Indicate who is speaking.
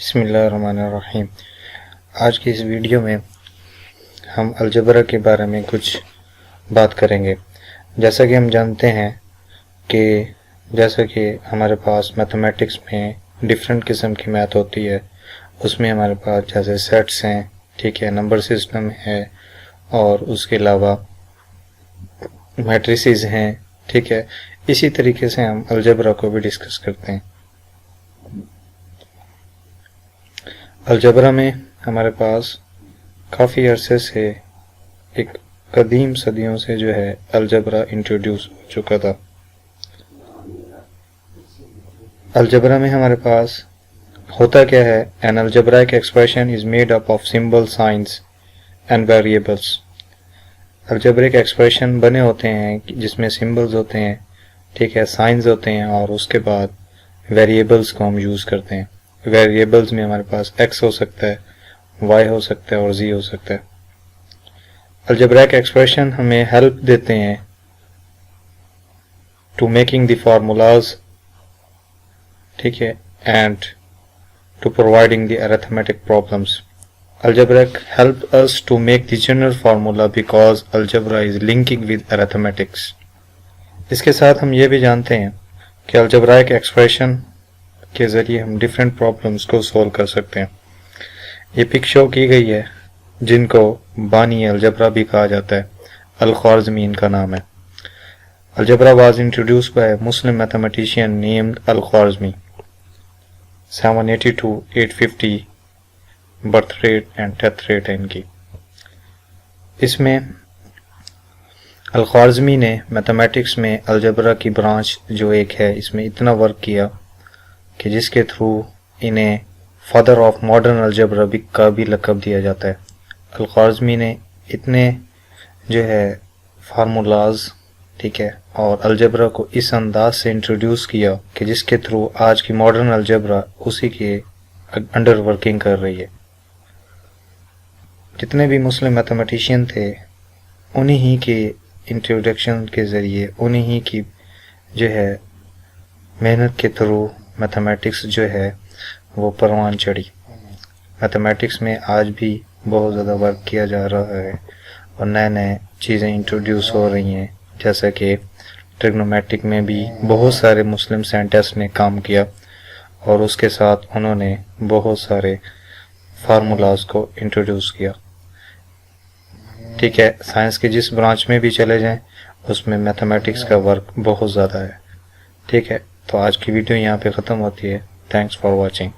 Speaker 1: بسم اللہ الرحمن الرحیم۔ آج کی اس ویڈیو میں ہم الجبرا کے بارے میں کچھ بات کریں گے۔ جیسا کہ ہم جانتے ہیں کہ ہمارے پاس میتھمیٹکس میں ڈیفرنٹ قسم کی میتھ ہوتی ہے، اس میں ہمارے پاس جیسے سیٹس ہیں، ٹھیک ہے، نمبر سسٹم ہے، اور اس کے علاوہ میٹریسز ہیں، ٹھیک ہے۔ اسی طریقے سے ہم الجبرا کو بھی ڈسکس کرتے ہیں۔ الجبرا میں ہمارے پاس کافی عرصے سے ایک قدیم صدیوں سے جو ہے الجبرا انٹروڈیوس ہو چکا تھا۔ الجبرا میں ہمارے پاس ہوتا کیا ہے؟ an algebraic expression is made up of symbols, signs and variables۔ Algebraic expression بنے ہوتے ہیں جس میں سمبلز ہوتے ہیں، ٹھیک ہے، سائنز ہوتے ہیں، اور اس کے بعد ویریبلز کو ہم یوز کرتے ہیں۔ ویریبلز میں ہمارے پاس ایکس ہو سکتا ہے، وائی ہو سکتا ہے، اور زی ہو سکتا ہے۔ الجبریک ایکسپریشن ہمیں ہیلپ دیتے ہیں ٹو میکنگ دی فارمولاز، ٹھیک ہے، and to providing the arithmetic problems۔ Algebra help us to make the general formula because algebra is linking with arithmetics۔ اس کے ساتھ ہم یہ بھی جانتے ہیں کہ الجبرائک ایکسپریشن کے ذریعے ہم ڈیفرنٹ پرابلمس کو سولو کر سکتے ہیں۔ یہ پک شو کی گئی ہے جن کو بانی الجبرا بھی کہا جاتا ہے، الخوارزمی ان کا نام ہے۔ Algebra was introduced by Muslim mathematician named Al Khwarizmi, 782 850 birth rate and death rate ہے ان کی۔ اس میں الخوارزمی نے میتھمیٹکس میں الجبرا کی برانچ جو ایک ہے، اس میں اتنا ورک کیا کہ جس کے تھرو انہیں فادر آف ماڈرن الجبرا کا بھی لقب دیا جاتا ہے۔ الخوارزمی نے اتنے جو ہے فارمولاز، ٹھیک ہے، اور الجبرا کو اس انداز سے انٹروڈیوس کیا کہ جس کے تھرو آج کی ماڈرن الجبرا اسی کے انڈر ورکنگ کر رہی ہے۔ جتنے بھی مسلم میتھمیٹیشین تھے انہی ہی کے انٹروڈکشن کے ذریعے، انہی ہی کی جو ہے محنت کے تھرو میتھمیٹکس جو ہے وہ پروان چڑھی۔ میتھمیٹکس میں آج بھی بہت زیادہ ورک کیا جا رہا ہے اور نئے نئے چیزیں انٹروڈیوس ہو رہی ہیں، جیسا کہ ٹریگنومیٹرک میں بھی بہت سارے مسلم سائنٹسٹ نے کام کیا اور اس کے ساتھ انہوں نے بہت سارے فارمولاز کو انٹروڈیوس کیا، ٹھیک ہے۔ سائنس کے جس برانچ میں بھی چلے جائیں اس میں میتھمیٹکس کا ورک بہت زیادہ ہے، ٹھیک ہے۔ تو آج کی ویڈیو یہاں پہ ختم ہوتی ہے۔ Thanks for watching.